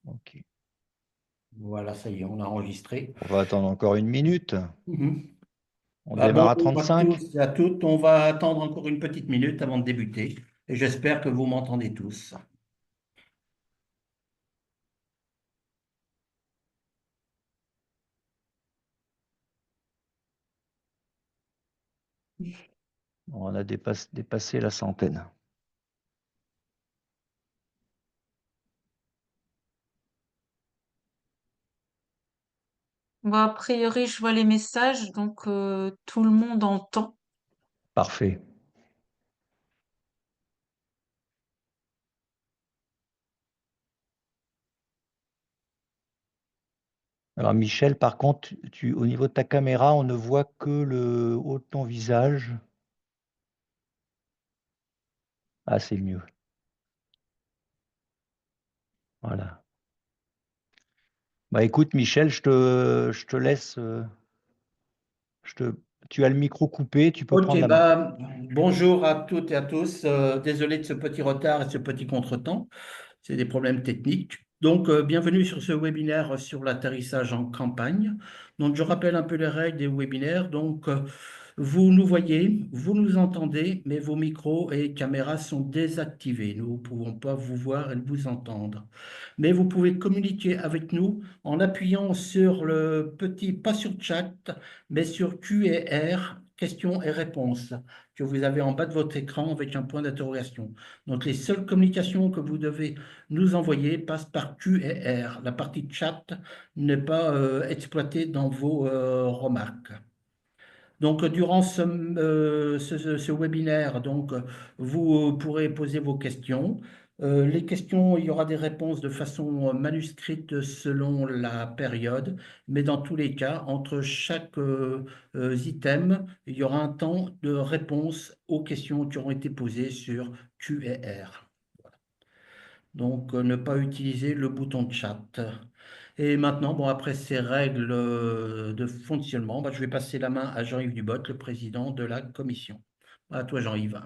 Ok. Voilà, ça y est, on a enregistré. On va attendre encore une minute. Mhm. On Bah, démarre à bonjour à 35. tous et à toutes. On va attendre encore une petite minute avant de débuter. Et j'espère que vous m'entendez tous. On a dépassé la centaine. Bon, a priori, je vois les messages, donc tout le monde entend. Parfait. Alors Michel, par contre, au niveau de ta caméra, on ne voit que le haut de ton visage. Ah, c'est mieux. Voilà. Bah écoute, Michel, je te laisse. Je te, tu as le micro coupé, tu peux Ok, prendre la main. bah, bonjour à toutes et à tous. Désolé de ce petit retard et ce petit contretemps. C'est des problèmes techniques. Donc, bienvenue sur ce webinaire sur l'atterrissage en campagne. Donc, je rappelle un peu les règles des webinaires. Donc, vous nous voyez, vous nous entendez, mais vos micros et caméras sont désactivés. Nous ne pouvons pas vous voir et vous entendre. Mais vous pouvez communiquer avec nous en appuyant sur le petit, pas sur chat, mais sur Q et R, questions et réponses, que vous avez en bas de votre écran avec un point d'interrogation. Donc, les seules communications que vous devez nous envoyer passent par Q et R. La partie chat n'est pas exploitée dans vos remarques. Donc, durant ce webinaire, donc, vous pourrez poser vos questions. Les questions, il y aura des réponses de façon manuscrite selon la période, mais dans tous les cas, entre chaque item, il y aura un temps de réponse aux questions qui auront été posées sur Q et R. Donc, ne pas utiliser le bouton de chat. Et maintenant, bon, après ces règles de fonctionnement, bah, je vais passer la main à Jean-Yves Dubot, le président de la commission. À toi, Jean-Yves.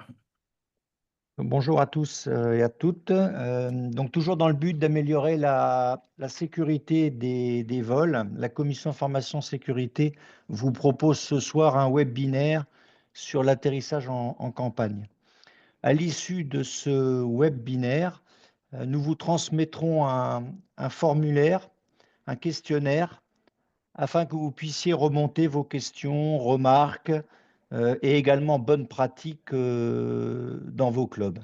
Bonjour à tous et à toutes. Donc, toujours dans le but d'améliorer la sécurité des vols, la commission formation sécurité vous propose ce soir un webinaire sur l'atterrissage en campagne. À l'issue de ce webinaire, nous vous transmettrons un formulaire, un questionnaire, afin que vous puissiez remonter vos questions, remarques et également bonnes pratiques dans vos clubs.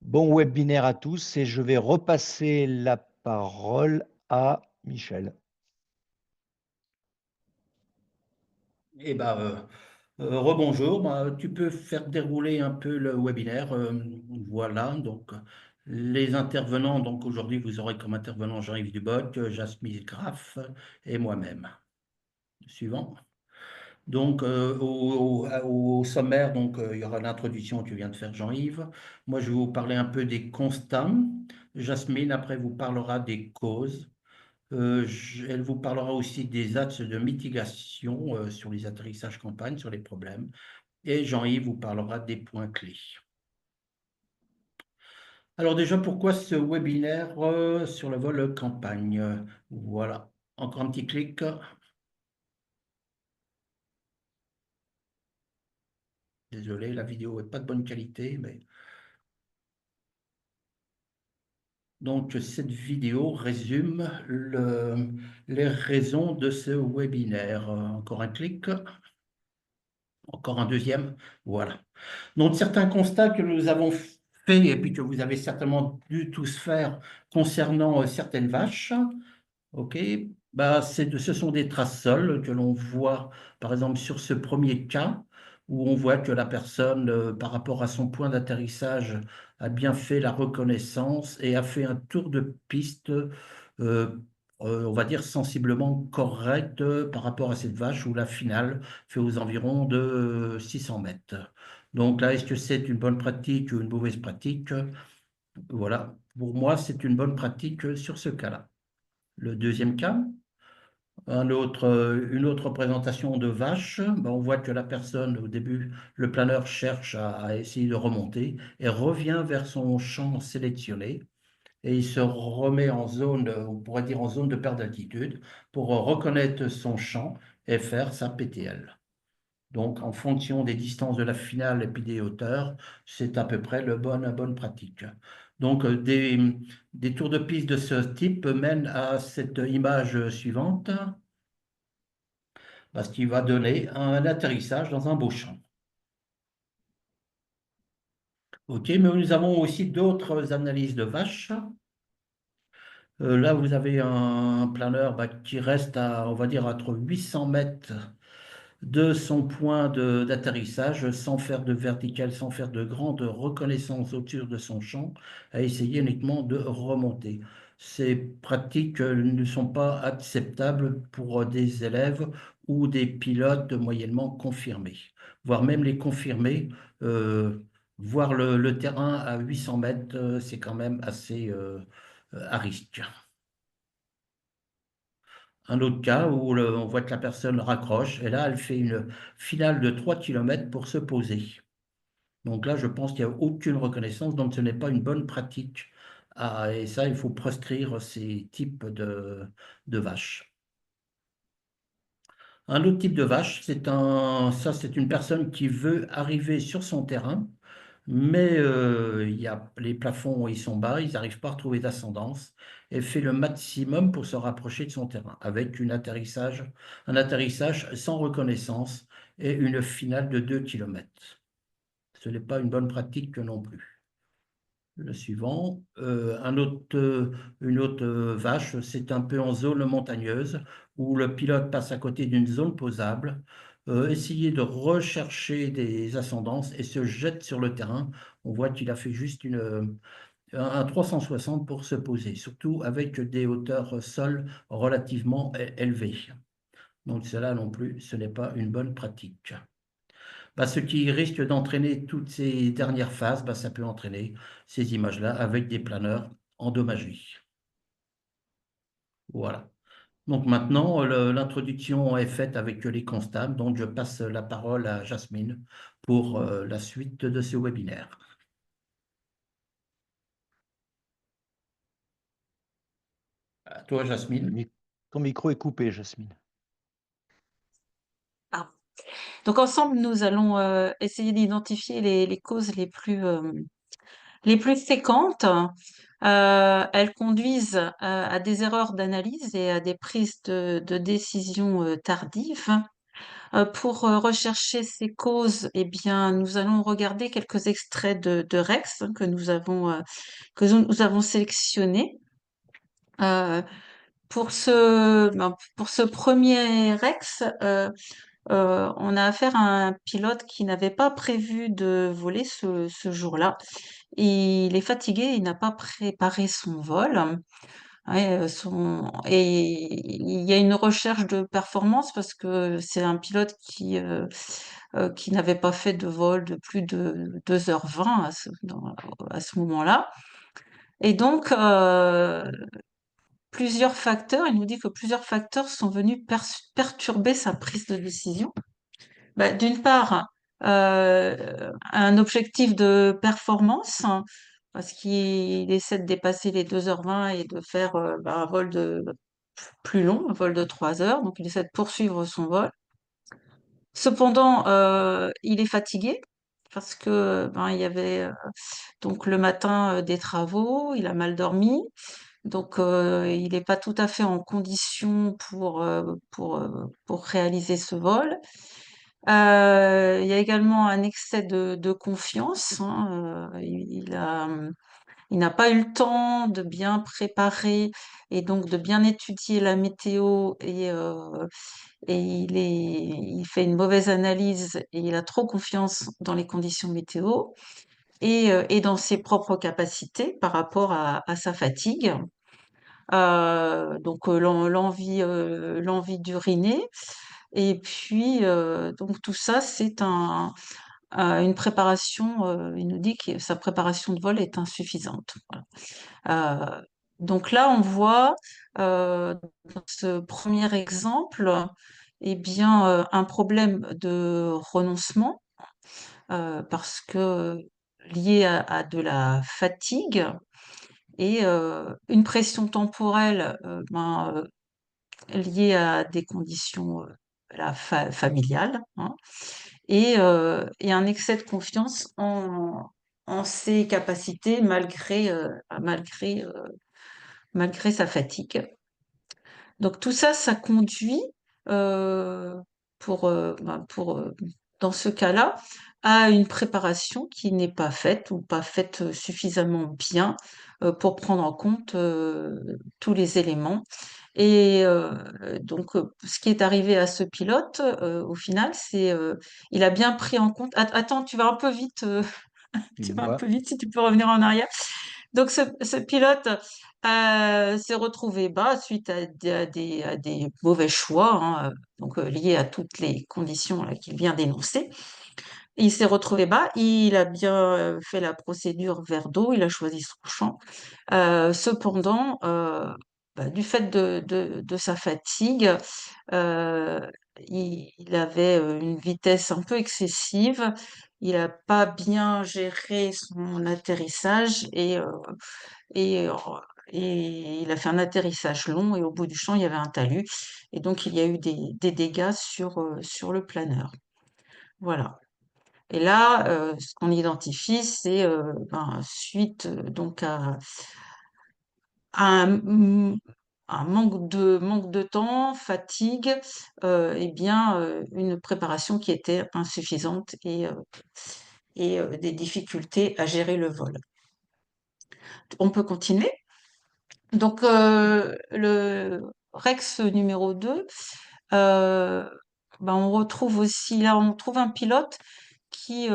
Bon webinaire à tous et je vais repasser la parole à Michel. Eh ben, rebonjour. Bah, tu peux faire dérouler un peu le webinaire. Voilà. Donc, les intervenants. Donc, aujourd'hui, vous aurez comme intervenant Jean-Yves Dubot, Jasmine Graff et moi-même. Suivant. Donc, au sommaire, donc, il y aura l'introduction que vient de faire Jean-Yves. Moi, je vais vous parler un peu des constats. Jasmine, après, vous parlera des causes. Elle vous parlera aussi des axes de mitigation sur les atterrissages campagne, sur les problèmes. Et Jean-Yves vous parlera des points clés. Alors déjà, pourquoi ce webinaire sur le vol campagne? Voilà. Encore un petit clic. Désolé, la vidéo n'est pas de bonne qualité, mais... Donc, cette vidéo résume les raisons de ce webinaire. Encore un clic, encore un deuxième. Voilà. Donc, certains constats que nous avons faits et puis que vous avez certainement dû tous faire concernant certaines vaches. OK, bah, ce sont des traces seules que l'on voit, par exemple, sur ce premier cas, où on voit que la personne, par rapport à son point d'atterrissage, a bien fait la reconnaissance et a fait un tour de piste, on va dire, sensiblement correct par rapport à cette vache, où la finale fait aux environs de 600 mètres. Donc là, est-ce que c'est une bonne pratique ou une mauvaise pratique? Voilà, pour moi, c'est une bonne pratique sur ce cas-là. Le deuxième cas, une autre présentation de vache. Ben, on voit que la personne, au début, le planeur cherche à essayer de remonter et revient vers son champ sélectionné. et il se remet en zone, on pourrait dire en zone de perte d'altitude, pour reconnaître son champ et faire sa PTL. Donc, en fonction des distances de la finale et puis des hauteurs, c'est à peu près la bonne pratique. Donc, des tours de piste de ce type mènent à cette image suivante, parce qu'il va donner un atterrissage dans un beau champ. OK, mais nous avons aussi d'autres analyses de vaches. Là, vous avez un planeur qui reste à, on va dire, entre 800 mètres de son point d'atterrissage, sans faire de vertical, sans faire de grande reconnaissance au-dessus de son champ, à essayer uniquement de remonter. Ces pratiques ne sont pas acceptables pour des élèves ou des pilotes moyennement confirmés, voire même les confirmés. Voir le terrain à 800 mètres, c'est quand même assez à risque. Un autre cas où on voit que la personne raccroche et là, elle fait une finale de 3 km pour se poser. Donc là, je pense qu'il n'y a aucune reconnaissance, donc ce n'est pas une bonne pratique. Et ça, il faut proscrire ces types de vaches. Un autre type de vache, c'est une personne qui veut arriver sur son terrain, mais les plafonds ils sont bas, ils n'arrivent pas à retrouver d'ascendance, et fait le maximum pour se rapprocher de son terrain, avec un atterrissage sans reconnaissance et une finale de 2 km. Ce n'est pas une bonne pratique non plus. Le suivant, une autre vache, c'est un peu en zone montagneuse où le pilote passe à côté d'une zone posable, essayer de rechercher des ascendances et se jette sur le terrain. On voit qu'il a fait juste un 360 pour se poser, surtout avec des hauteurs sol relativement élevées. Donc cela non plus, ce n'est pas une bonne pratique. Ce qui risque d'entraîner toutes ces dernières phases, ça peut entraîner ces images-là avec des planeurs endommagés. Voilà. Donc maintenant, l'introduction est faite avec les constats. Donc je passe la parole à Jasmine pour la suite de ce webinaire. À toi, Jasmine. Ton micro est coupé, Jasmine. Ah. Donc ensemble, nous allons essayer d'identifier les causes les plus fréquentes. Elles conduisent à des erreurs d'analyse et à des prises de décision tardives. Pour rechercher ces causes, eh bien, nous allons regarder quelques extraits de Rex que nous avons sélectionnés. Pour ce premier Rex, on a affaire à un pilote qui n'avait pas prévu de voler ce jour-là. Il est fatigué, il n'a pas préparé son vol. Ouais, et il y a une recherche de performance parce que c'est un pilote qui n'avait pas fait de vol de plus de 2h20 à ce moment-là. Et donc, il nous dit que plusieurs facteurs sont venus perturber sa prise de décision. D'une part, un objectif de performance, hein, parce qu'il essaie de dépasser les 2h20 et de faire un vol plus long, un vol de 3 heures. Donc, il essaie de poursuivre son vol. Cependant, il est fatigué parce que il y avait donc le matin des travaux, il a mal dormi. Donc, il n'est pas tout à fait en condition pour réaliser ce vol. Il y a également un excès de confiance, hein, il n'a pas eu le temps de bien préparer et donc de bien étudier la météo et il fait une mauvaise analyse et il a trop confiance dans les conditions météo et dans ses propres capacités par rapport à sa fatigue. Donc l'envie d'uriner. Et puis, donc tout ça, c'est une préparation, il nous dit que sa préparation de vol est insuffisante. Voilà. Donc là, on voit dans ce premier exemple, eh bien, un problème de renoncement parce que lié à de la fatigue et une pression temporelle liée à des conditions familiales, hein, et un excès de confiance en ses capacités malgré sa fatigue. Donc tout ça, ça conduit euh, dans ce cas-là, à une préparation qui n'est pas faite ou pas faite suffisamment bien pour prendre en compte tous les éléments. Et donc, ce qui est arrivé à ce pilote, au final, il a bien pris en compte. Attends, tu vas un peu vite. Tu vas un Dis-moi. peu vite, si tu peux revenir en arrière. Donc, ce pilote s'est retrouvé bas suite à des mauvais choix, hein, donc liés à toutes les conditions là, qu'il vient d'énoncer. Il s'est retrouvé bas, il a bien fait la procédure vers dos, il a choisi son champ. Cependant, du fait de sa fatigue, euh, il avait une vitesse un peu excessive. Il n'a pas bien géré son atterrissage et, euh, et il a fait un atterrissage long et au bout du champ, il y avait un talus. Et donc, il y a eu des dégâts sur le planeur. Voilà. Et là, ce qu'on identifie, c'est suite donc à un manque de temps, fatigue, et bien une préparation qui était insuffisante et des difficultés à gérer le vol. On peut continuer. Donc le Rex numéro 2, euh, on retrouve aussi là, on trouve un pilote qui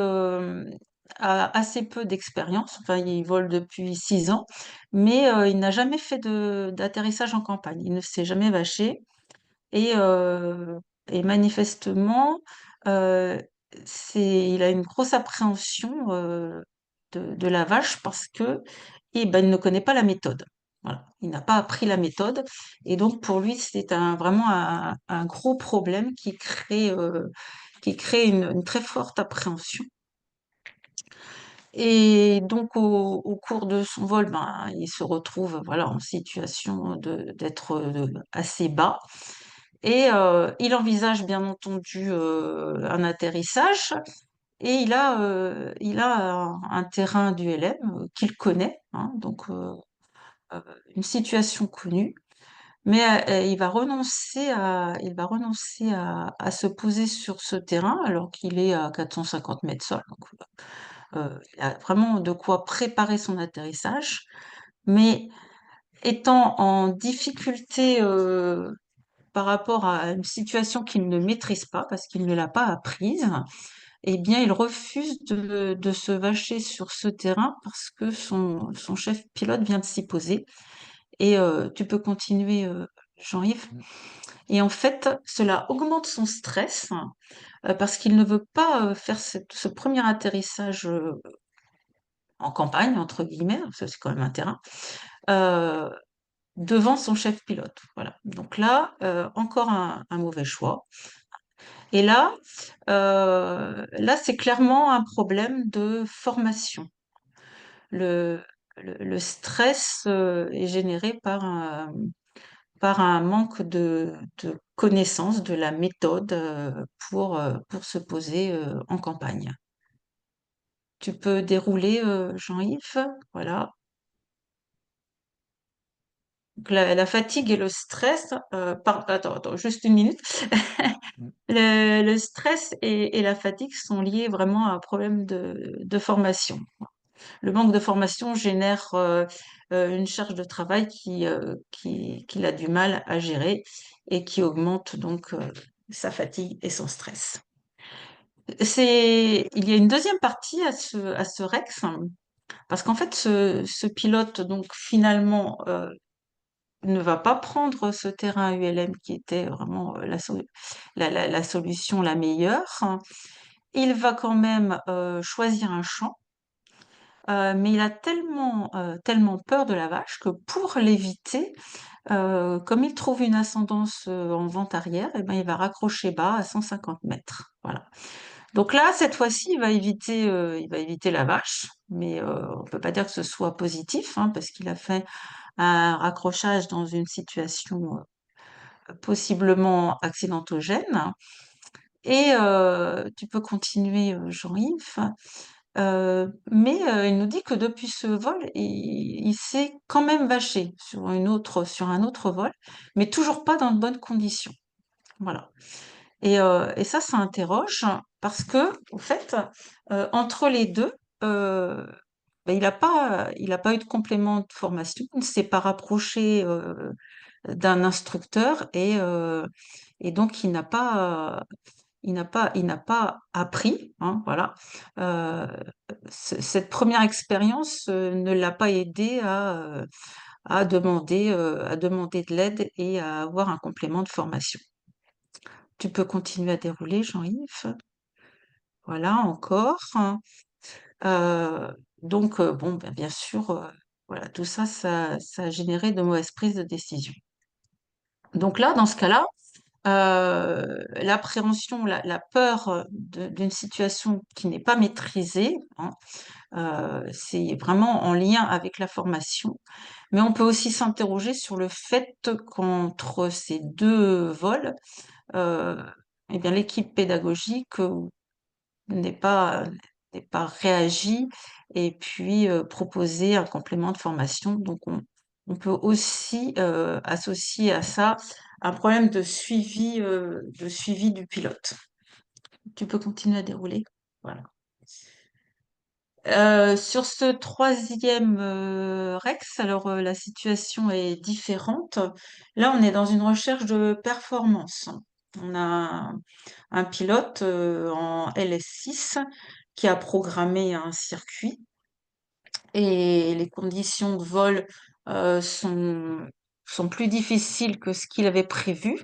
a assez peu d'expérience. Enfin, il vole depuis 6 ans, mais il n'a jamais fait d'atterrissage en campagne. Il ne s'est jamais vaché. Et, euh, et manifestement, euh, il a une grosse appréhension de la vache parce que il ne connaît pas la méthode. Voilà. Il n'a pas appris la méthode. Et donc, pour lui, c'est vraiment un gros problème qui crée une très forte appréhension. Et donc, au cours de son vol, il se retrouve voilà, en situation d'être assez bas. Et il envisage bien entendu un atterrissage. Et il a un terrain d'ULM qu'il connaît, hein, donc une situation connue. Mais il va renoncer à se poser sur ce terrain alors qu'il est à 450 mètres sol. Donc, il a vraiment de quoi préparer son atterrissage, mais étant en difficulté par rapport à une situation qu'il ne maîtrise pas, parce qu'il ne l'a pas apprise, eh bien, il refuse de se vacher sur ce terrain parce que son chef pilote vient de s'y poser. Et tu peux continuer, Jean-Yves. Et en fait, cela augmente son stress parce qu'il ne veut pas faire ce premier atterrissage en campagne, entre guillemets, parce que c'est quand même un terrain, euh, devant son chef pilote. Voilà. Donc là, encore un mauvais choix. Et là, c'est clairement un problème de formation. Le, le stress est généré par un manque de connaissance de la méthode pour se poser en campagne. Tu peux dérouler, Jean-Yves? Voilà. Donc, la fatigue et le stress, attends, juste une minute. Le stress et la fatigue sont liés vraiment à un problème de formation. Le manque de formation génère une charge de travail qu'il a du mal à gérer et qui augmente donc sa fatigue et son stress. Il y a une deuxième partie à ce Rex, hein, parce qu'en fait, ce pilote, donc finalement, ne va pas prendre ce terrain ULM qui était vraiment la solution la meilleure, hein. Il va quand même choisir un champ, mais il a tellement peur de la vache que pour l'éviter, comme il trouve une ascendance en vente arrière, eh ben, il va raccrocher bas à 150 mètres. Voilà. Donc là, cette fois-ci, il va éviter la vache, mais on peut pas dire que ce soit positif, hein, parce qu'il a fait un raccrochage dans une situation possiblement accidentogène. Et tu peux continuer, Jean-Yves. Mais il nous dit que depuis ce vol, il s'est quand même vaché sur un autre vol, mais toujours pas dans de bonnes conditions. Voilà. Et ça interroge parce que, au fait, entre les deux, ben, il a pas eu de complément de formation, il ne s'est pas rapproché d'un instructeur et donc il n'a pas appris, hein, voilà. Euh, Cette première expérience ne l'a pas aidé à demander de l'aide et à avoir un complément de formation. Tu peux continuer à dérouler, Jean-Yves. Voilà, encore. Euh, bon, ben, bien sûr, voilà, tout ça, ça a généré de mauvaises prises de décision. Donc là, dans ce cas-là, l'appréhension, la peur d'une situation qui n'est pas maîtrisée, hein, c'est vraiment en lien avec la formation. Mais on peut aussi s'interroger sur le fait qu'entre ces deux vols, euh, eh bien, l'équipe pédagogique n'ait pas, n'ait pas réagi et puis proposer un complément de formation. Donc, on peut aussi associer à ça un problème de suivi du pilote. Tu peux continuer à dérouler. Voilà. Sur ce troisième Rex, alors la situation est différente. Là, on est dans une recherche de performance. On a un pilote en LS6 qui a programmé un circuit et les conditions de vol sont plus difficiles que ce qu'il avait prévu.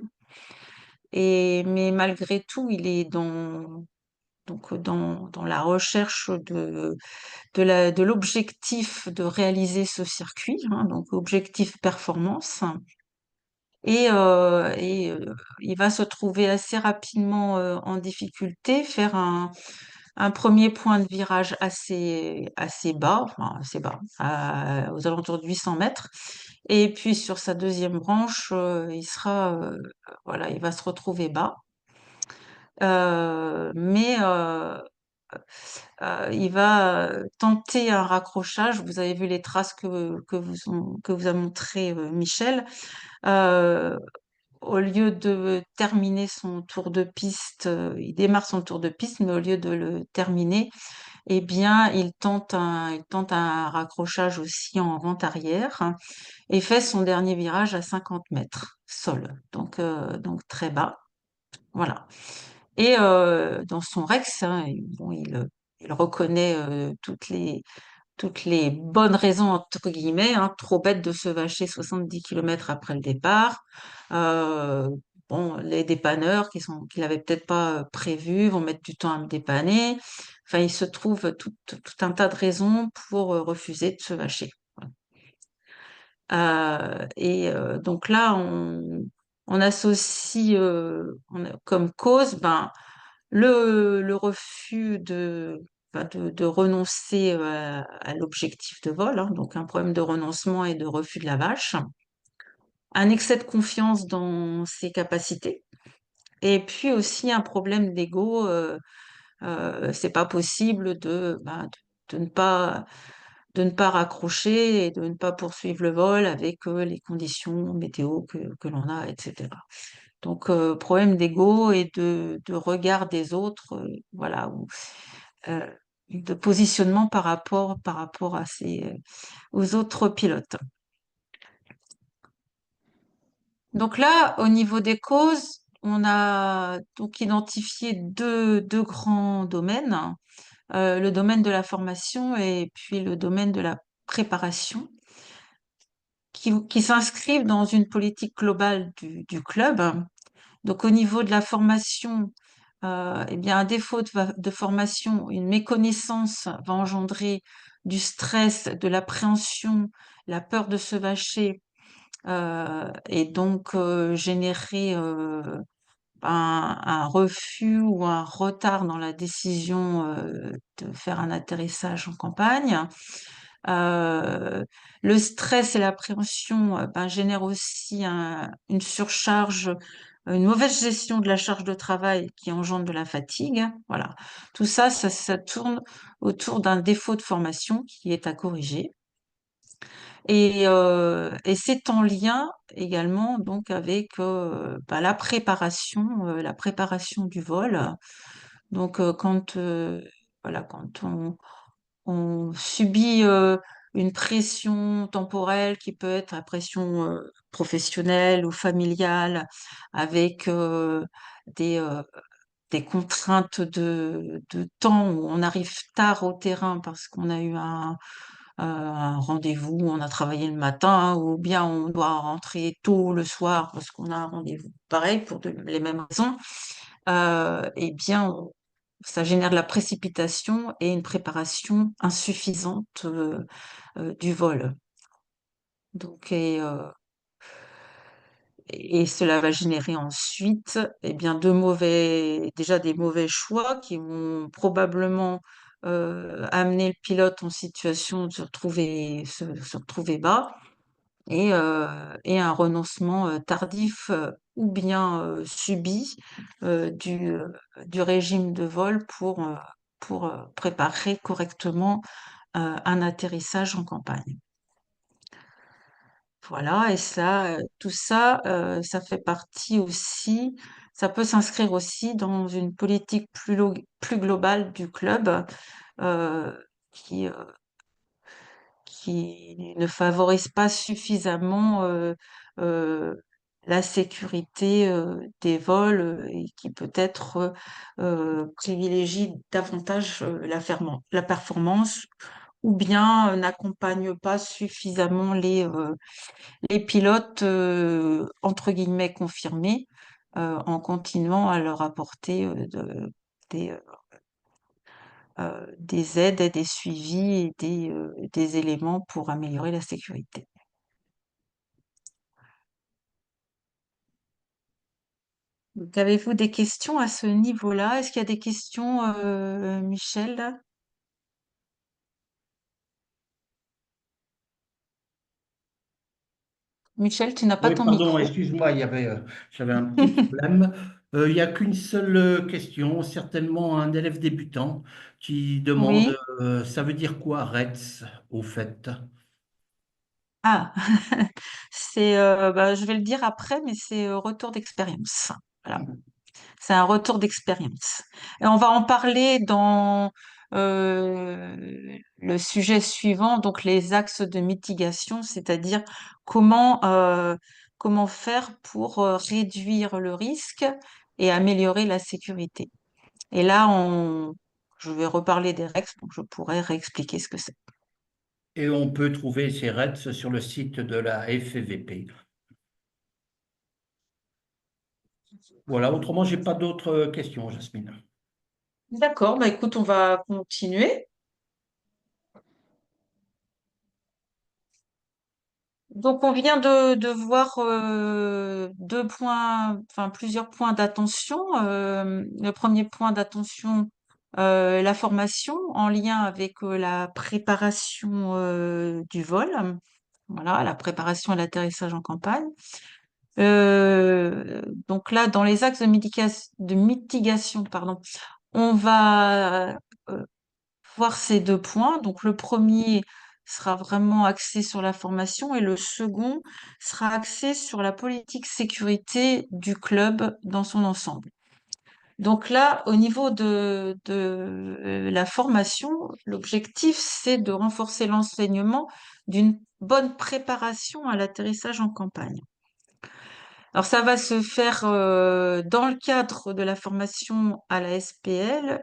Mais malgré tout, il est dans la recherche de l'objectif de réaliser ce circuit, hein, donc objectif performance. Il va se trouver assez rapidement en difficulté, faire un premier point de virage assez bas, enfin assez bas, aux alentours de 800 mètres. Et puis sur sa deuxième branche, voilà, il va se retrouver bas. Mais il va tenter un raccrochage. Vous avez vu les traces que vous a montré Michel. Euh, Au lieu de terminer son tour de piste, il démarre son tour de piste, mais au lieu de le terminer, eh bien, il tente un raccrochage aussi en rente arrière, hein, et fait son dernier virage à 50 mètres sol, donc très bas. Voilà. Et dans son Rex, hein, il reconnaît toutes les bonnes raisons, entre guillemets, hein, trop bête de se vacher 70 km après le départ. Euh, bon, les dépanneurs qu'il n'avait peut-être pas prévus vont mettre du temps à me dépanner. Enfin, il se trouve tout un tas de raisons pour refuser de se vacher. Voilà. Donc là, on associe comme cause le refus de renoncer à l'objectif de vol, hein, donc un problème de renoncement et de refus de la vache, un excès de confiance dans ses capacités, et puis aussi un problème d'ego. C'est pas possible de ne pas raccrocher et de ne pas poursuivre le vol avec les conditions météo que l'on a, etc. Donc, problème d'ego et de regard des autres, voilà, euh, de positionnement par rapport aux autres pilotes. Donc là, au niveau des causes, on a donc identifié deux grands domaines, le domaine de la formation et puis le domaine de la préparation, qui s'inscrivent dans une politique globale du club. Donc au niveau de la formation, eh bien, un défaut de formation, une méconnaissance va engendrer du stress, de l'appréhension, la peur de se vacher, et donc générer un refus ou un retard dans la décision de faire un atterrissage en campagne. Le stress et l'appréhension ben, génèrent aussi une surcharge, une mauvaise gestion de la charge de travail qui engendre de la fatigue. Voilà. Tout ça, ça tourne autour d'un défaut de formation qui est à corriger. Et c'est en lien également donc avec bah, la préparation du vol. Donc voilà, quand on subit une pression temporelle qui peut être la pression professionnelle ou familiale, avec des, euh, des contraintes de temps où on arrive tard au terrain parce qu'on a eu un rendez-vous, on a travaillé le matin, ou bien on doit rentrer tôt le soir parce qu'on a un rendez-vous. Pareil, pour les mêmes raisons, eh bien, ça génère de la précipitation et une préparation insuffisante du vol. Donc, et cela va générer ensuite eh bien, déjà des mauvais choix qui vont probablement amener le pilote en situation de se retrouver bas et un renoncement tardif ou bien subi du régime de vol pour préparer correctement un atterrissage en campagne. Voilà, et tout ça, ça fait partie aussi, ça peut s'inscrire aussi dans une politique plus globale du club euh, qui, euh, qui ne favorise pas suffisamment euh, la sécurité des vols et qui peut-être privilégie davantage la performance ou bien n'accompagne pas suffisamment les pilotes entre guillemets confirmés en continuant à leur apporter des, des aides et des suivis et des éléments pour améliorer la sécurité. Donc, avez-vous des questions à ce niveau-là? Est-ce qu'il y a des questions, Michel? Michel, tu n'as pas Oui, ton pardon, micro. excuse-moi, j'avais un petit problème. Il n'y a qu'une seule question, certainement un élève débutant qui demande, Oui. ça veut dire quoi, RETS, au fait? Ah, bah, je vais le dire après, mais c'est retour d'expérience. Voilà. C'est un retour d'expérience. Et on va en parler dans le sujet suivant, donc les axes de mitigation, c'est-à-dire comment faire pour réduire le risque et améliorer la sécurité. Et là, je vais reparler des règles, donc je pourrais réexpliquer ce que c'est. Et on peut trouver ces RETS sur le site de la FVP. Voilà, autrement, j'ai pas d'autres questions, Jasmine. D'accord, bah écoute, on va continuer. Donc, on vient de voir deux points, enfin plusieurs points d'attention. Le premier point d'attention, la formation en lien avec la préparation du vol. Voilà, la préparation à l'atterrissage en campagne. Donc là, dans les axes de mitigation, pardon, on va voir ces deux points. Donc le premier sera vraiment axé sur la formation et le second sera axé sur la politique sécurité du club dans son ensemble. Donc là, au niveau de la formation, l'objectif, c'est de renforcer l'enseignement d'une bonne préparation à l'atterrissage en campagne. Alors ça va se faire dans le cadre de la formation à la SPL,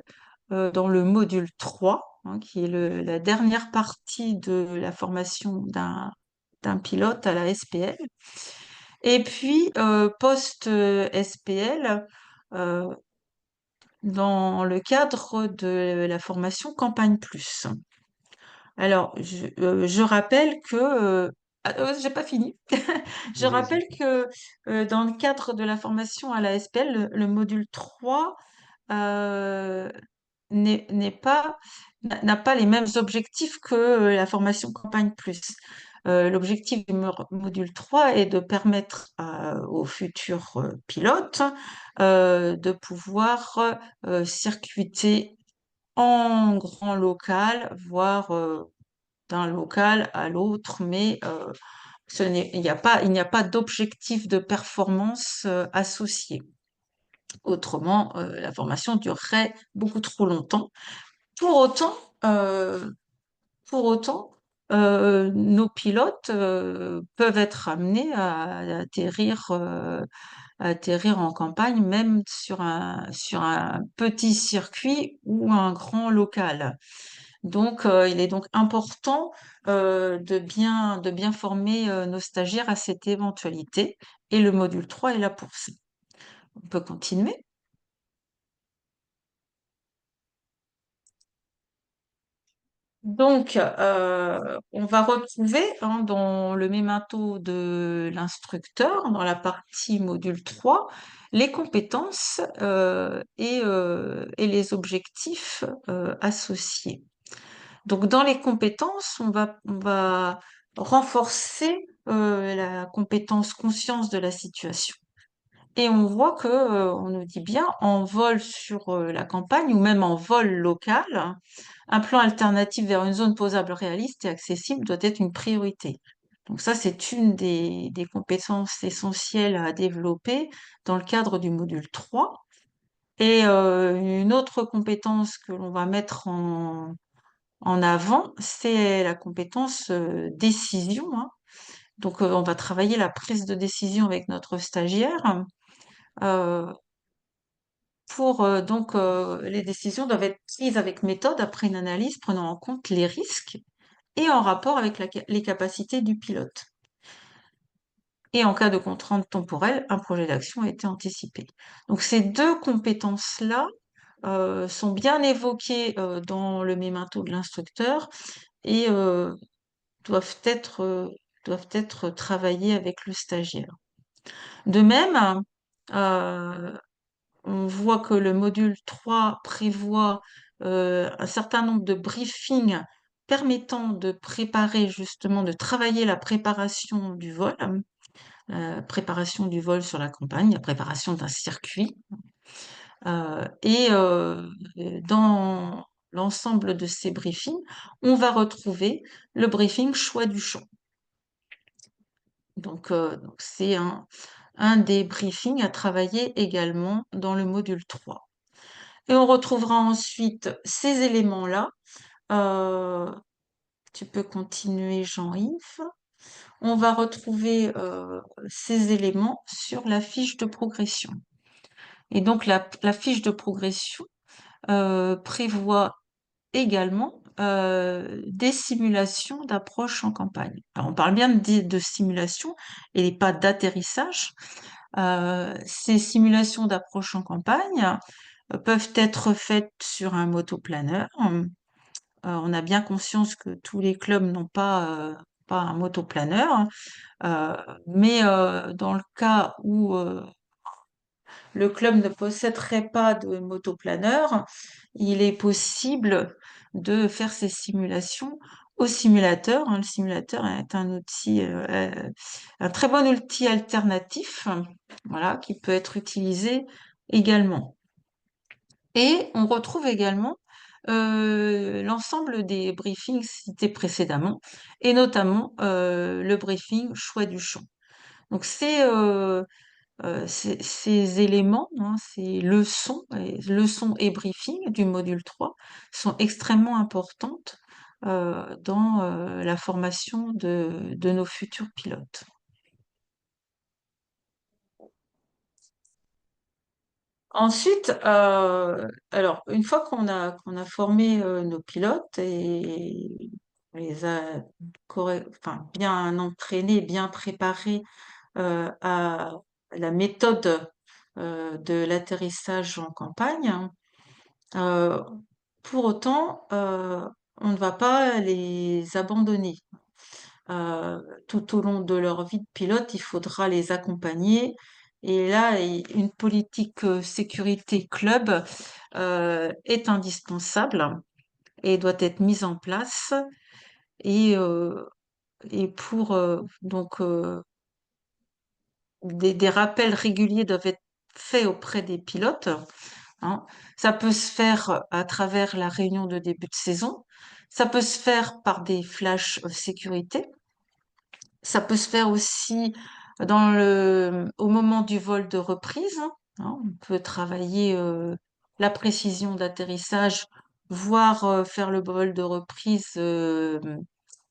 dans le module 3, hein, qui est la dernière partie de la formation d'un pilote à la SPL. Et puis post-SPL, dans le cadre de la formation Campagne Plus. Alors, je rappelle que J'ai pas fini. Je Allez-y. rappelle que dans le cadre de la formation à la SPL, le module 3 euh, n'est pas, n'a pas les mêmes objectifs que la formation Campagne Plus. L'objectif du module 3 est de permettre aux futurs pilotes de pouvoir circuiter en grand local, voire d'un local à l'autre, mais il n'y a pas d'objectif de performance associé. Autrement, la formation durerait beaucoup trop longtemps. Pour autant, euh, pour autant, nos pilotes peuvent être amenés à atterrir en campagne, même sur un petit circuit ou un grand local. Donc, il est donc important de bien former nos stagiaires à cette éventualité. Et le module 3 est là pour ça. On peut continuer. Donc, on va retrouver dans le mémento de l'instructeur, dans la partie module 3, les compétences et les objectifs associés. Donc, dans les compétences, on va renforcer la compétence conscience de la situation. Et on voit que, on nous dit bien, en vol sur la campagne ou même en vol local, un plan alternatif vers une zone posable réaliste et accessible doit être une priorité. Donc ça, c'est une des compétences essentielles à développer dans le cadre du module 3. Et une autre compétence que l'on va mettre en avant, c'est la compétence décision, hein. Donc, on va travailler la prise de décision avec notre stagiaire. Euh, les décisions doivent être prises avec méthode après une analyse prenant en compte les risques et en rapport avec les capacités du pilote. Et en cas de contrainte temporelle, un projet d'action a été anticipé. Donc ces deux compétences-là sont bien évoquées dans le mémento de l'instructeur et doivent doivent être travaillées avec le stagiaire. De même, euh, on voit que le module 3 prévoit un certain nombre de briefings permettant de préparer justement, de travailler la préparation du vol, préparation du vol sur la campagne, la préparation d'un circuit. Et dans l'ensemble de ces briefings, on va retrouver le briefing choix du champ. Donc c'est un des briefings à travailler également dans le module 3. Et on retrouvera ensuite ces éléments-là. Euh, Tu peux continuer, Jean-Yves. On va retrouver ces éléments sur la fiche de progression. Et donc, la fiche de progression prévoit également des simulations d'approche en campagne. Alors, on parle bien de simulation et pas d'atterrissage. Ces simulations d'approche en campagne peuvent être faites sur un motoplaneur. On a bien conscience que tous les clubs n'ont pas un motoplaneur, hein. Mais dans le cas où le club ne posséderait pas de motoplaneur, il est possible de faire ces simulations au simulateur, hein. Le simulateur est un très bon outil alternatif, voilà, qui peut être utilisé également. Et on retrouve également l'ensemble des briefings cités précédemment, et notamment le briefing choix du champ. Donc ces éléments, hein, ces leçons et briefings du module 3 sont extrêmement importantes dans la formation de nos futurs pilotes. Ensuite, alors une fois qu'on a formé nos pilotes et on les a bien entraînés, bien préparés à la méthode de l'atterrissage en campagne, hein, euh, pour autant, on ne va pas les abandonner. tout au long de leur vie de pilote, il faudra les accompagner. Et là, une politique sécurité club est indispensable et doit être mise en place. Et, euh, et pour donc des rappels réguliers doivent être faits auprès des pilotes, hein. Ça peut se faire à travers la réunion de début de saison. Ça peut se faire par des flashs sécurité. Ça peut se faire aussi au moment du vol de reprise, hein. On peut travailler la précision d'atterrissage, voire faire le vol de reprise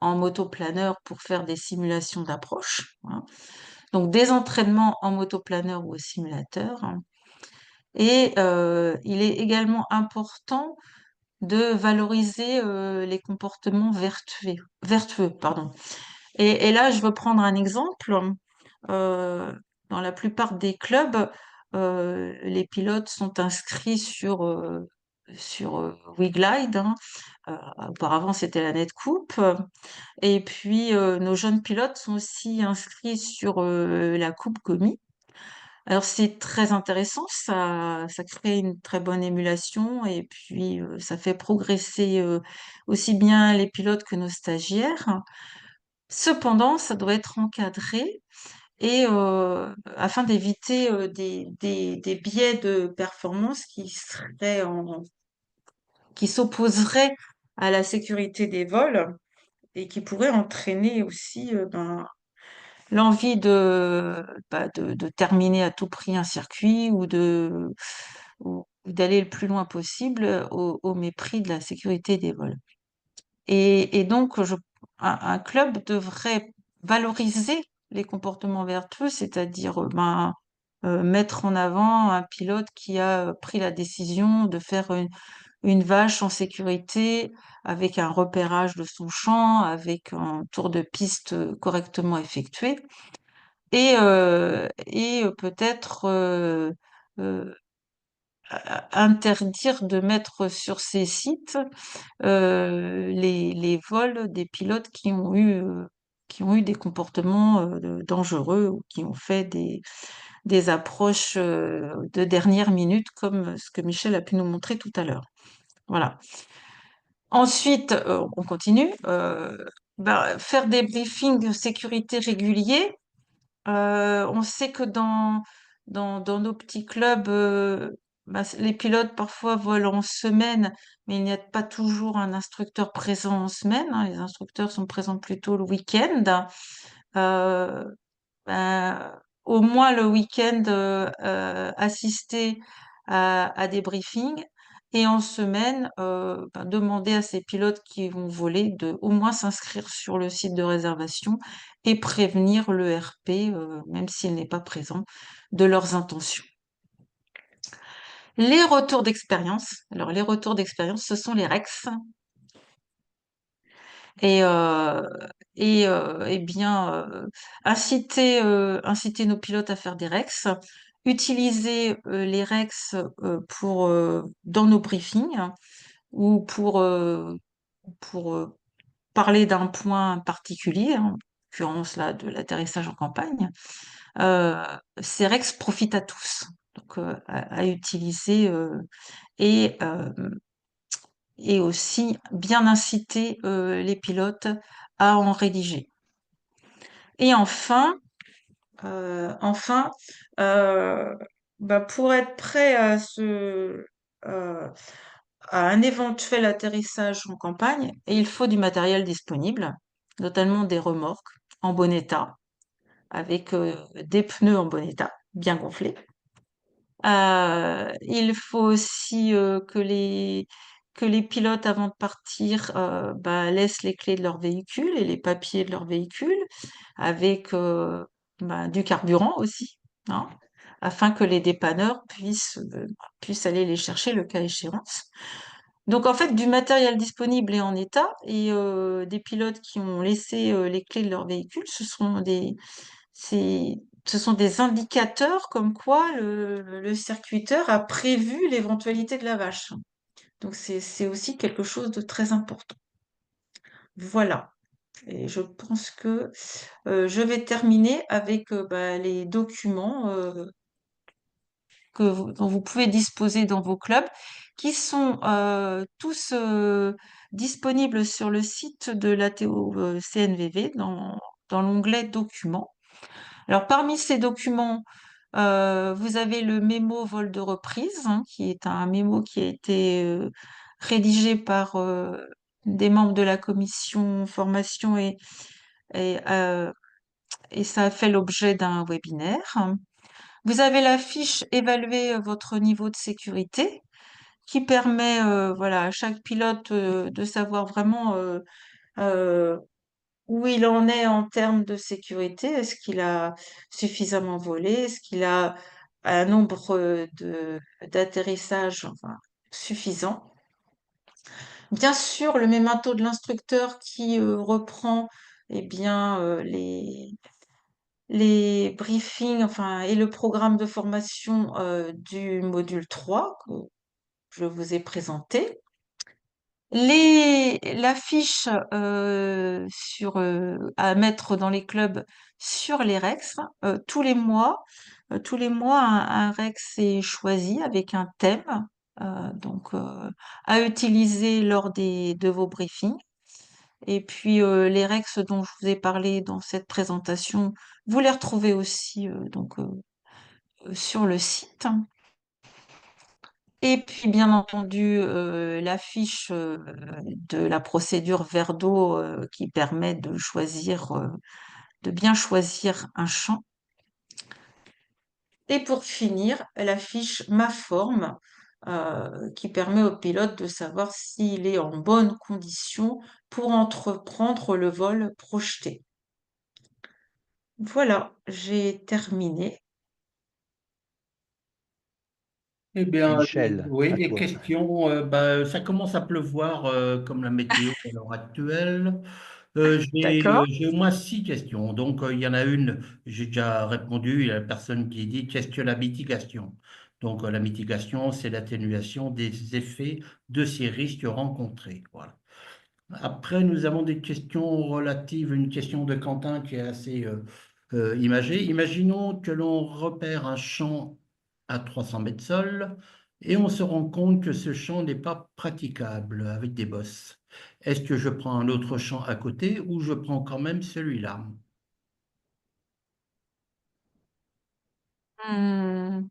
en motoplaneur pour faire des simulations d'approche, hein. Donc des entraînements en motoplaneur ou au simulateur, hein. Et il est également important de valoriser les comportements vertueux, pardon. Et là, je veux prendre un exemple. Euh, Dans la plupart des clubs, les pilotes sont inscrits sur WeGlide, hein. Auparavant, c'était la NetCoupe. Et puis, nos jeunes pilotes sont aussi inscrits sur la Coupe Comi. Alors, c'est très intéressant, ça crée une très bonne émulation et puis ça fait progresser aussi bien les pilotes que nos stagiaires. Cependant, ça doit être encadré et afin d'éviter des biais de performance qui s'opposeraient à la sécurité des vols et qui pourraient entraîner aussi l'envie de terminer à tout prix un circuit ou d'aller le plus loin possible au mépris de la sécurité des vols. Et donc, un club devrait valoriser les comportements vertueux, c'est-à-dire mettre en avant un pilote qui a pris la décision de faire une vache en sécurité, avec un repérage de son champ, avec un tour de piste correctement effectué, et peut-être interdire de mettre sur ces sites les vols des pilotes qui ont eu des comportements dangereux ou qui ont fait des approches de dernière minute, comme ce que Michel a pu nous montrer tout à l'heure. Voilà. Ensuite, on continue. Faire des briefings sécurité réguliers. On sait que dans nos petits clubs, les pilotes parfois volent en semaine, mais il n'y a pas toujours un instructeur présent en semaine, hein. Les instructeurs sont présents plutôt le week-end. Euh, ben, Au moins le week-end, assister à des briefings. Et en semaine, demander à ces pilotes qui vont voler de au moins s'inscrire sur le site de réservation et prévenir le RP, même s'il n'est pas présent, de leurs intentions. Les retours d'expérience. Alors, les retours d'expérience, ce sont les REX. Et, euh, et bien, inciter nos pilotes à faire des REX, utiliser les REX dans nos briefings, hein, ou pour parler d'un point particulier, hein, en l'occurrence là de l'atterrissage en campagne. Ces REX profitent à tous, donc à utiliser et, euh, et aussi bien inciter les pilotes à en rédiger. Et enfin, euh, pour être prêt euh, à un éventuel atterrissage en campagne, il faut du matériel disponible, notamment des remorques en bon état, avec des pneus en bon état, bien gonflés. Il faut aussi que les pilotes, avant de partir, laissent les clés de leur véhicule et les papiers de leur véhicule, avec du carburant aussi, hein, afin que les dépanneurs puissent aller les chercher le cas échéant. Donc en fait, du matériel disponible et en état et des pilotes qui ont laissé les clés de leur véhicule, c'est- ce sont des indicateurs comme quoi le circuiteur a prévu l'éventualité de la vache. Donc c'est aussi quelque chose de très important. Voilà. Et je pense que je vais terminer avec bah, les documents dont vous pouvez disposer dans vos clubs, qui sont tous disponibles sur le site de l'ATO CNVV dans l'onglet Documents. Alors, parmi ces documents, vous avez le mémo vol de reprise, hein, qui est un mémo qui a été rédigé par des membres de la commission formation et, euh, et ça a fait l'objet d'un webinaire. Vous avez la fiche évaluer votre niveau de sécurité qui permet voilà, à chaque pilote de savoir vraiment euh, où il en est en termes de sécurité. Est-ce qu'il a suffisamment volé? Est-ce qu'il a un nombre d'atterrissages enfin, suffisant? Bien sûr, le mémento de l'instructeur qui reprend eh bien, les briefings enfin, et le programme de formation du module 3 que je vous ai présenté. La fiche à mettre dans les clubs sur les REX, tous les mois un REX est choisi avec un thème à utiliser lors de vos briefings. Et puis les REX dont je vous ai parlé dans cette présentation, vous les retrouvez aussi sur le site. Et puis, bien entendu, la fiche de la procédure Verdo qui permet de bien choisir un champ. Et pour finir, la fiche Ma forme qui permet au pilote de savoir s'il est en bonne condition pour entreprendre le vol projeté. Voilà, j'ai terminé. Eh bien, Michel, oui, à les toi. questions, ça commence à pleuvoir comme la météo à l'heure actuelle. D'accord. J'ai au moins 6 questions. Donc, il y en a une, j'ai déjà répondu. Il y a la personne qui dit qu'est-ce que la mitigation? Donc, la mitigation, c'est l'atténuation des effets de ces risques rencontrés. Voilà. Après, nous avons des questions relatives, une question de Quentin qui est assez imagée. Imaginons que l'on repère un champ à 300 mètres sol et on se rend compte que ce champ n'est pas praticable avec des bosses. Est-ce que je prends un autre champ à côté ou je prends quand même celui-là? Hmm.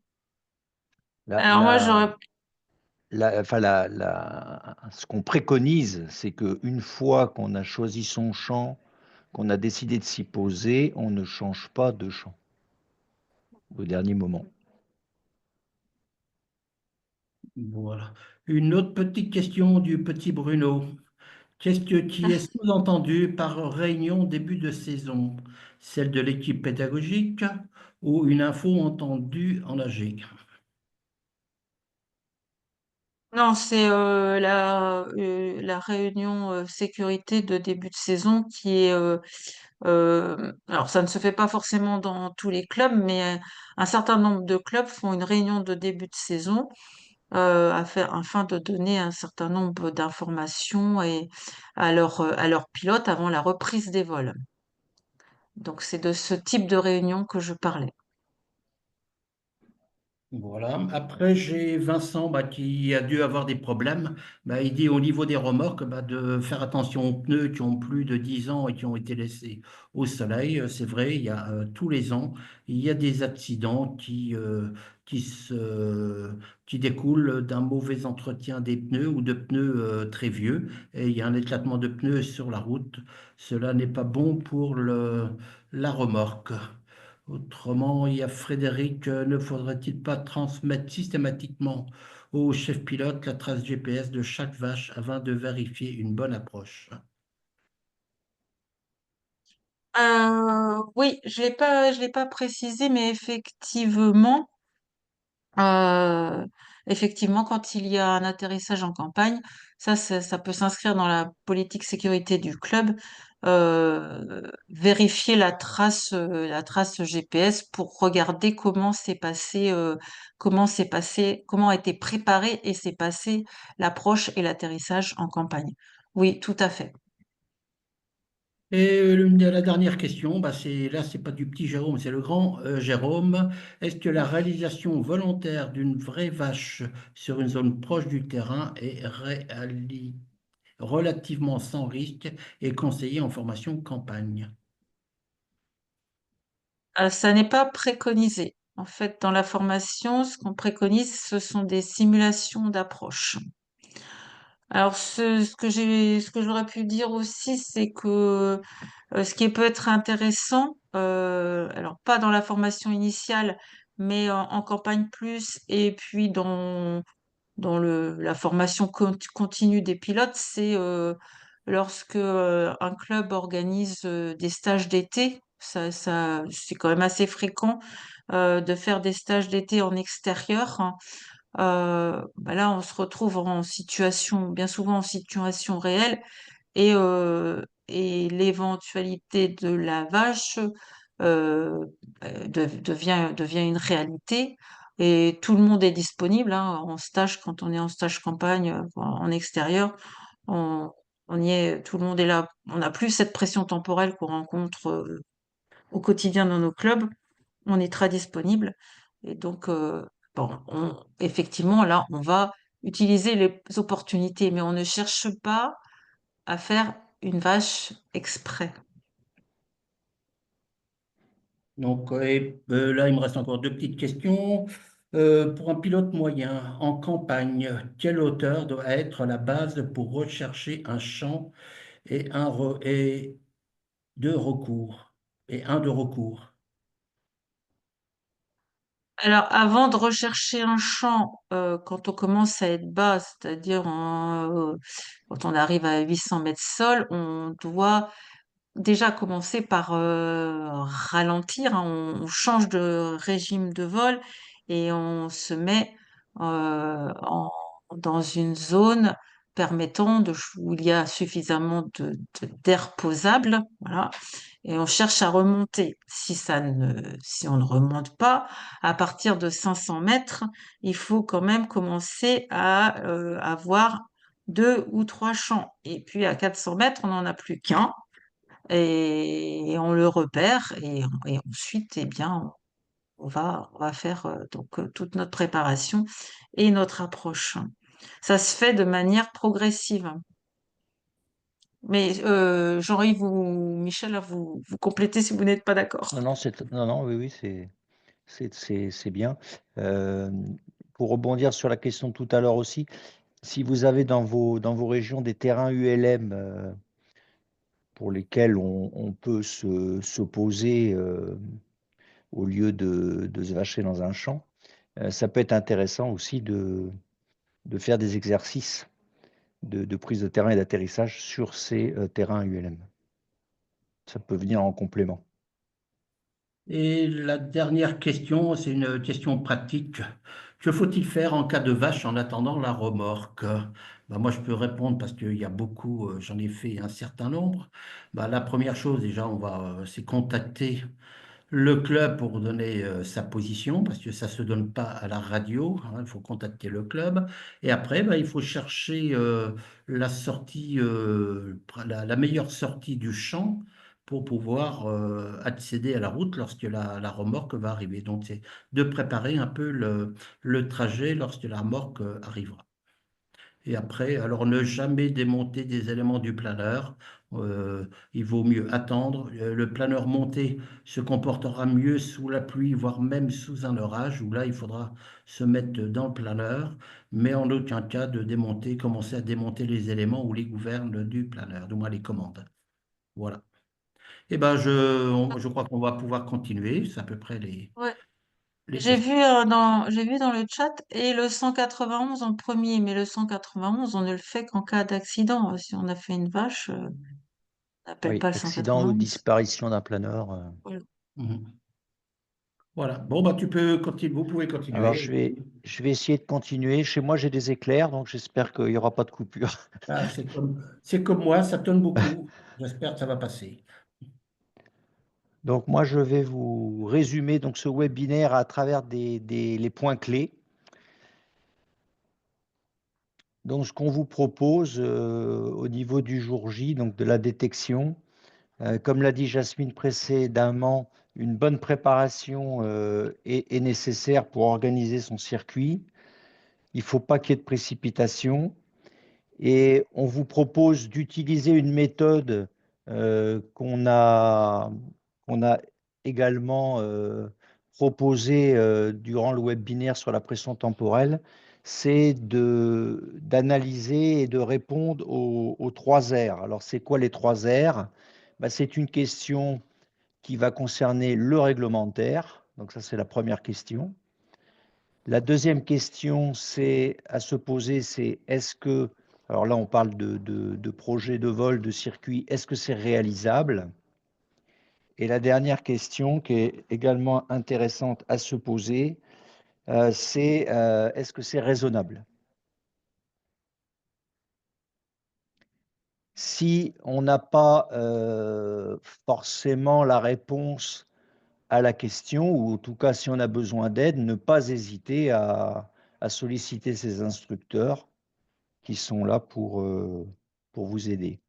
La, Alors moi, la, j'aurais... enfin, ce qu'on préconise, c'est qu'une fois qu'on a choisi son champ, qu'on a décidé de s'y poser, on ne change pas de champ au dernier moment. Voilà. Une autre petite question du petit Bruno. Qui est sous-entendu par réunion début de saison? Celle de l'équipe pédagogique ou une info entendue en AG? Non, c'est la réunion sécurité de début de saison qui est... alors, ça ne se fait pas forcément dans tous les clubs, mais un certain nombre de clubs font une réunion de début de saison afin de donner un certain nombre d'informations à leurs pilotes avant la reprise des vols. Donc, c'est de ce type de réunion que je parlais. Voilà. Après, j'ai Vincent qui a dû avoir des problèmes. Il dit au niveau des remorques de faire attention aux pneus qui ont plus de 10 ans et qui ont été laissés au soleil. C'est vrai, il y a tous les ans, il y a des accidents qui, se, qui découlent d'un mauvais entretien des pneus ou de pneus très vieux. Et il y a un éclatement de pneus sur la route. Cela n'est pas bon pour la remorque. Autrement, il y a Frédéric, ne faudrait-il pas transmettre systématiquement au chef pilote la trace GPS de chaque vache afin de vérifier une bonne approche? Oui, je l'ai pas précisé, mais euh, effectivement, quand il y a un atterrissage en campagne, ça peut s'inscrire dans la politique sécurité du club, vérifier la trace GPS pour regarder comment a été préparé et s'est passé l'approche et l'atterrissage en campagne. Oui, tout à fait. Et la dernière question, bah c'est pas du petit Jérôme, c'est le grand Jérôme. Est-ce que la réalisation volontaire d'une vraie vache sur une zone proche du terrain est relativement sans risque et conseillée en formation campagne? Ça n'est pas préconisé. En fait, dans la formation, ce qu'on préconise, ce sont des simulations d'approche. Alors, ce que j'aurais pu dire aussi, c'est que ce qui peut être intéressant, alors pas dans la formation initiale, mais en campagne plus, et puis dans la formation continue des pilotes, c'est lorsque un club organise des stages d'été. C'est quand même assez fréquent de faire des stages d'été en extérieur, hein. Bah là, on se retrouve en situation, bien souvent en situation réelle, et l'éventualité de la vache devient une réalité. Et tout le monde est disponible, hein, en stage, quand on est en stage campagne, en extérieur, on, on y est, tout le monde est là. On n'a plus cette pression temporelle qu'on rencontre au quotidien dans nos clubs. On est très disponible. Et donc, bon, effectivement, là, on va utiliser les opportunités, mais on ne cherche pas à faire une vache exprès. Donc, là, il me reste encore deux petites questions. Pour un pilote moyen en campagne, quelle hauteur doit être la base pour rechercher un champ et deux recours et un de recours? Alors, avant de rechercher un champ, quand on commence à être bas, c'est-à-dire quand on arrive à 800 mètres sol, on doit déjà commencer par ralentir, hein. On change de régime de vol et on se met dans une zone permettant où il y a suffisamment d'air posable, voilà, et on cherche à remonter. Si on ne remonte pas, à partir de 500 mètres, il faut quand même commencer à avoir deux ou trois champs. Et puis à 400 mètres, on n'en a plus qu'un et on le repère et ensuite, eh bien, on va faire toute notre préparation et notre approche. Ça se fait de manière progressive. Mais Jean-Yves ou Michel, vous complétez si vous n'êtes pas d'accord. Non, oui, oui, c'est bien. Euh, pour rebondir sur la question de tout à l'heure aussi, si vous avez dans vos régions des terrains ULM pour lesquels on peut s'opposer au lieu de se vacher dans un champ, ça peut être intéressant aussi de faire des exercices de prise de terrain et d'atterrissage sur ces terrains ULM. Ça peut venir en complément. Et la dernière question, c'est une question pratique. Que faut-il faire en cas de vache en attendant la remorque? Ben, moi, je peux répondre parce qu'il y a beaucoup, j'en ai fait un certain nombre. Ben, la première chose, déjà, c'est contacter le club pour donner sa position, parce que ça se donne pas à la radio, hein, il faut contacter le club. Et après, bah, il faut chercher la sortie, la meilleure sortie du champ pour pouvoir accéder à la route lorsque la remorque va arriver. Donc, c'est de préparer un peu le trajet lorsque la remorque arrivera. Et après, alors ne jamais démonter des éléments du planeur. Il vaut mieux attendre. Le planeur monté se comportera mieux sous la pluie, voire même sous un orage, où là, il faudra se mettre dans le planeur, mais en aucun cas de démonter, commencer à démonter les éléments ou les gouvernes du planeur, du moins les commandes. Voilà. Eh ben, je crois qu'on va pouvoir continuer. C'est à peu près Ouais. les questions. J'ai vu dans le chat et le 191 en premier, mais le 191, on ne le fait qu'en cas d'accident. Si on a fait une vache, on n'appelle Oui, pas le accident ou 191. disparition d'un planeur. Voilà. Mhm. Voilà. Bon, bah, tu peux continuer, vous pouvez Alors, continuer. je vais essayer de continuer. Chez moi, j'ai des éclairs, donc j'espère qu'il n'y aura pas de coupure. Ah, c'est comme moi, ça tonne beaucoup. J'espère que ça va passer. Donc, moi, je vais vous résumer donc, ce webinaire à travers les points clés. Donc, ce qu'on vous propose au niveau du jour J, donc de la détection, Comme l'a dit Jasmine précédemment, une bonne préparation est nécessaire pour organiser son circuit. Il ne faut pas qu'il y ait de précipitation. Et on vous propose d'utiliser une méthode qu'on a également proposée durant le webinaire sur la pression temporelle, c'est d'analyser et de répondre aux 3 R. Alors, c'est quoi les 3 R? Ben, c'est une question qui va concerner le réglementaire. Donc, ça, c'est la première question. La deuxième question, c'est à se poser, c'est est-ce que, alors là on parle de projet de vol, de circuit, est-ce que c'est réalisable? Et la dernière question qui est également intéressante à se poser, c'est est-ce que c'est raisonnable? Si on n'a pas forcément la réponse à la question, ou en tout cas si on a besoin d'aide, ne pas hésiter à solliciter ses instructeurs qui sont là pour vous aider.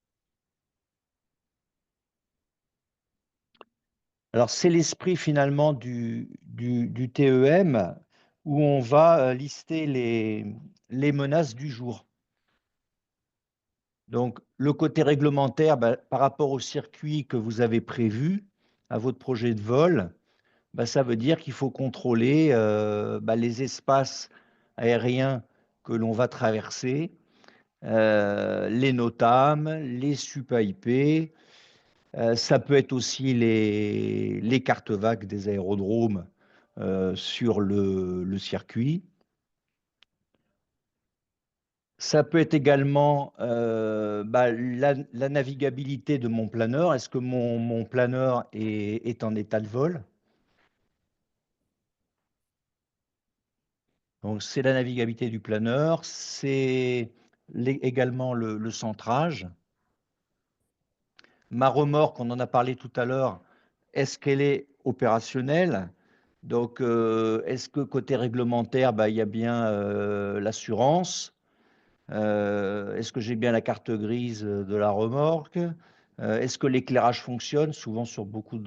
Alors, c'est l'esprit finalement du TEM où on va lister les menaces du jour. Donc, le côté réglementaire, par rapport au circuit que vous avez prévu, à votre projet de vol, ça veut dire qu'il faut contrôler les espaces aériens que l'on va traverser, les NOTAM, les SUP-AIP. Ça peut être aussi les cartes vagues des aérodromes sur le circuit. Ça peut être également la navigabilité de mon planeur. Est-ce que mon planeur est en état de vol? Donc, c'est la navigabilité du planeur, c'est également le centrage. Ma remorque, on en a parlé tout à l'heure, est-ce qu'elle est opérationnelle? Donc, est-ce que côté réglementaire, il y a bien l'assurance? Est-ce que j'ai bien la carte grise de la remorque? Est-ce que l'éclairage fonctionne? Souvent, sur beaucoup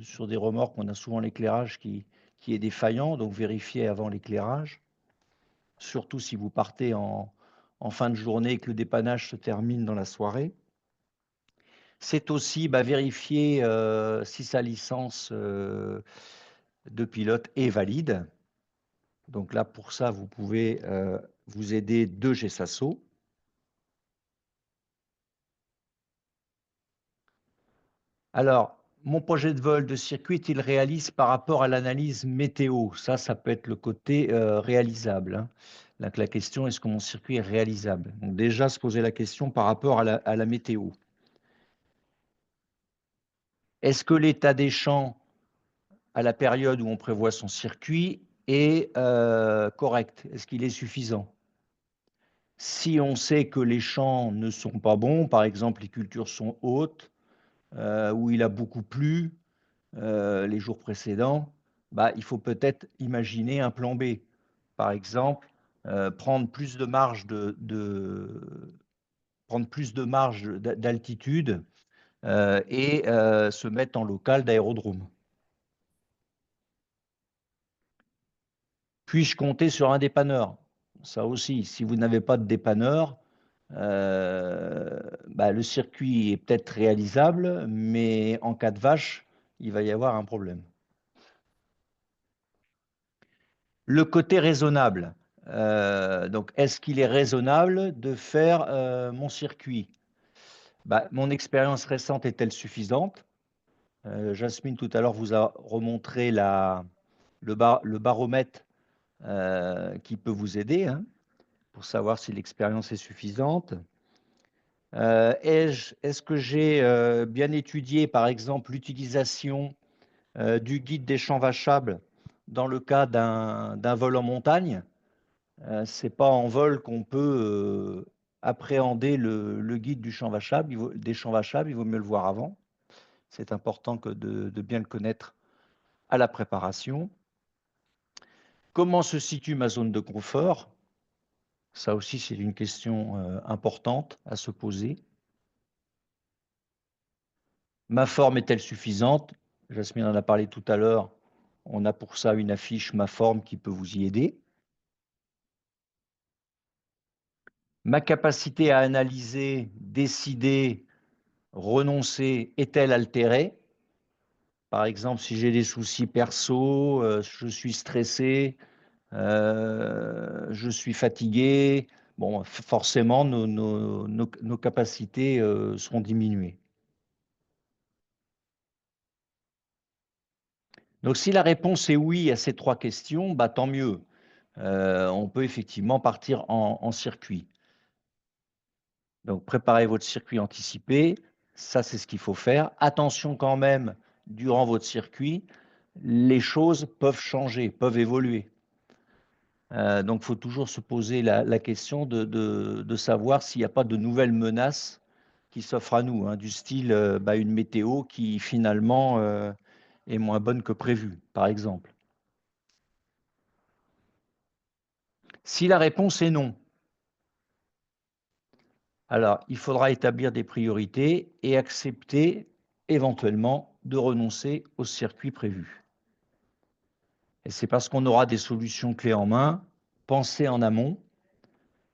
sur des remorques, on a souvent l'éclairage qui est défaillant, donc vérifiez avant l'éclairage. Surtout si vous partez en fin de journée et que le dépannage se termine dans la soirée. C'est aussi vérifier si sa licence de pilote est valide. Donc là, pour ça, vous pouvez vous aider de GESASO. Alors, mon projet de vol de circuit, il réalise par rapport à l'analyse météo. Ça peut être le côté réalisable, hein. Donc, la question, est-ce que mon circuit est réalisable? Donc déjà, se poser la question par rapport à la météo. Est-ce que l'état des champs à la période où on prévoit son circuit est correct? Est-ce qu'il est suffisant? Si on sait que les champs ne sont pas bons, par exemple les cultures sont hautes, où il a beaucoup plu les jours précédents, il faut peut-être imaginer un plan B. Par exemple, prendre plus de marge prendre plus de marge d'altitude et se mettre en local d'aérodrome. Puis-je compter sur un dépanneur? Ça aussi, si vous n'avez pas de dépanneur, le circuit est peut-être réalisable, mais en cas de vache, il va y avoir un problème. Le côté raisonnable. Donc, est-ce qu'il est raisonnable de faire mon circuit? Mon expérience récente est-elle suffisante? Jasmine, tout à l'heure, vous a remontré le baromètre qui peut vous aider, hein, pour savoir si l'expérience est suffisante. Est-ce que j'ai bien étudié, par exemple, l'utilisation du guide des champs vachables dans le cas d'un vol en montagne? Ce n'est pas en vol qu'on peut appréhender le guide du champ vachable, des champs vachables, il vaut mieux le voir avant. C'est important de bien le connaître à la préparation. Comment se situe ma zone de confort? Ça aussi, c'est une question importante à se poser. Ma forme est-elle suffisante? Jasmine en a parlé tout à l'heure. On a pour ça une affiche Ma forme qui peut vous y aider. Ma capacité à analyser, décider, renoncer est-elle altérée? Par exemple, si j'ai des soucis perso, je suis stressé, je suis fatigué, bon, forcément, nos capacités seront diminuées. Donc, si la réponse est oui à ces 3 questions, bah, tant mieux. On peut effectivement partir en circuit. Donc, préparez votre circuit anticipé, ça, c'est ce qu'il faut faire. Attention quand même, durant votre circuit, les choses peuvent changer, peuvent évoluer. Donc, il faut toujours se poser la question de savoir s'il n'y a pas de nouvelles menaces qui s'offrent à nous, hein, du style une météo qui finalement est moins bonne que prévu, par exemple. Si la réponse est non, alors il faudra établir des priorités et accepter éventuellement de renoncer au circuit prévu. Et c'est parce qu'on aura des solutions clés en main, pensées en amont,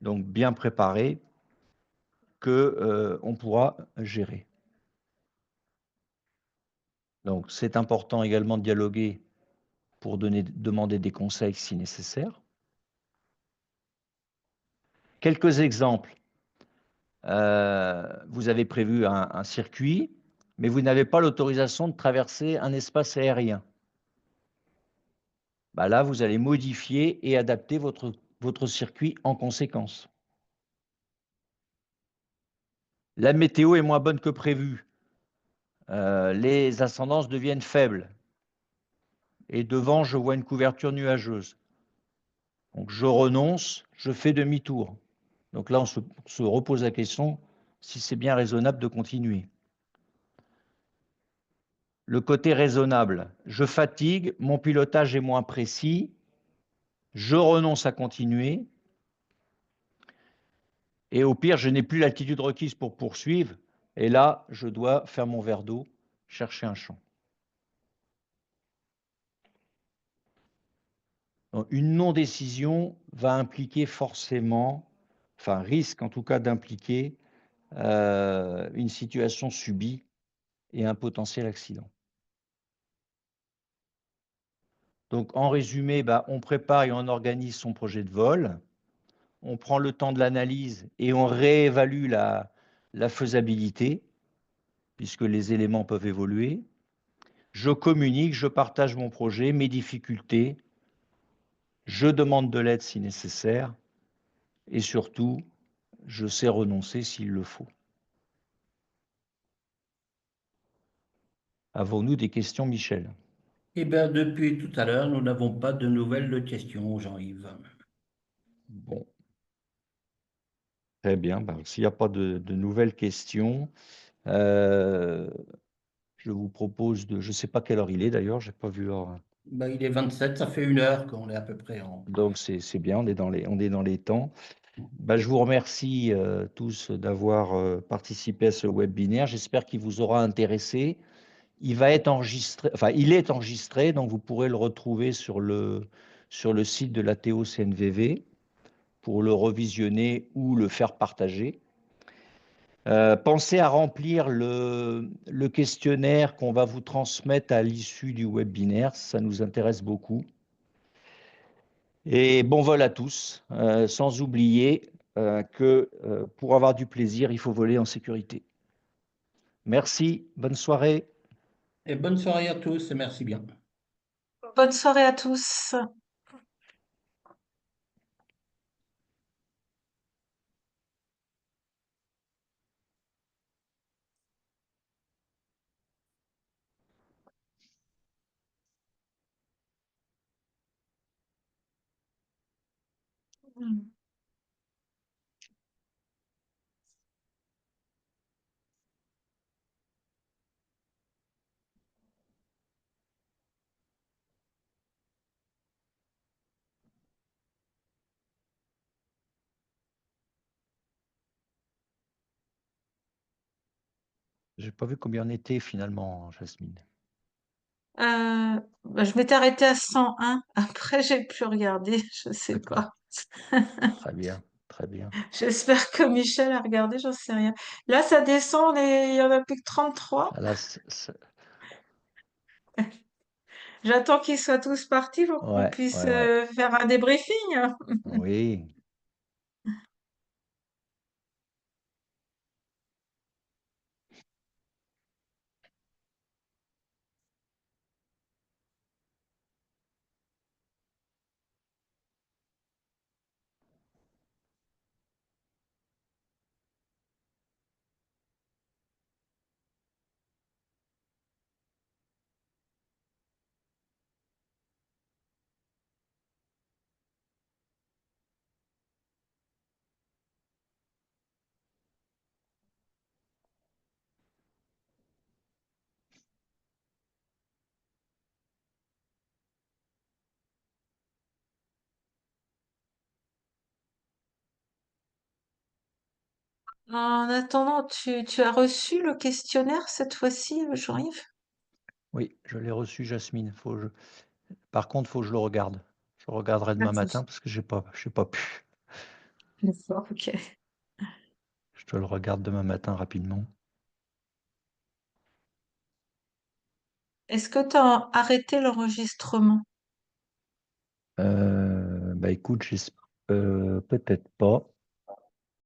donc bien préparées, que on pourra gérer. Donc c'est important également de dialoguer pour demander des conseils si nécessaire. Quelques exemples. Vous avez prévu un circuit, mais vous n'avez pas l'autorisation de traverser un espace aérien. Bah là, vous allez modifier et adapter votre circuit en conséquence. La météo est moins bonne que prévu. Les ascendances deviennent faibles. Et devant, je vois une couverture nuageuse. Donc je renonce, je fais demi-tour. Donc là, on se repose la question si c'est bien raisonnable de continuer. Le côté raisonnable, je fatigue, mon pilotage est moins précis, je renonce à continuer, et au pire, je n'ai plus l'altitude requise pour poursuivre, et là, je dois faire mon verre d'eau, chercher un champ. Donc, une non-décision va impliquer forcément, enfin risque en tout cas d'impliquer une situation subie et un potentiel accident. Donc en résumé, on prépare et on organise son projet de vol, on prend le temps de l'analyse et on réévalue la faisabilité, puisque les éléments peuvent évoluer. Je communique, je partage mon projet, mes difficultés, je demande de l'aide si nécessaire, et surtout, je sais renoncer s'il le faut. Avons-nous des questions, Michel? Eh bien, depuis tout à l'heure, nous n'avons pas de nouvelles questions, Jean-Yves. Bon, très bien. S'il n'y a pas de nouvelles questions, je vous propose de... Je ne sais pas quelle heure il est d'ailleurs, je n'ai pas vu l'heure. Il est 27, ça fait 1 heure qu'on est à peu près en... Donc c'est bien, on est dans les temps. Je vous remercie tous d'avoir participé à ce webinaire. J'espère qu'il vous aura intéressé. Il va être enregistré, enfin il est enregistré, donc vous pourrez le retrouver sur le site de la TO-CNVV pour le revisionner ou le faire partager. Pensez à remplir le questionnaire qu'on va vous transmettre à l'issue du webinaire, ça nous intéresse beaucoup. Et bon vol à tous, sans oublier que pour avoir du plaisir, il faut voler en sécurité. Merci, bonne soirée. Et bonne soirée à tous et merci bien. Bonne soirée à tous. j'ai pas vu combien on était finalement, Jasmine. Je m'étais arrêtée à 101. Après, j'ai plus regardé. Je sais D'accord. pas. Très bien, très bien. J'espère que Michel a regardé. J'en sais rien. Là, ça descend. Il y en a plus que 33. Ah là, J'attends qu'ils soient tous partis pour qu'on ouais, puisse ouais, ouais. faire un débriefing. Oui. En attendant, tu as reçu le questionnaire cette fois-ci, Jean-Yves? Oui, je l'ai reçu, Jasmine. Par contre, faut que je le regarde. Je regarderai demain D'accord. matin parce que j'ai pas pu. D'accord, ok. Je te le regarde demain matin rapidement. Est-ce que tu as arrêté l'enregistrement? Bah écoute, peut-être pas.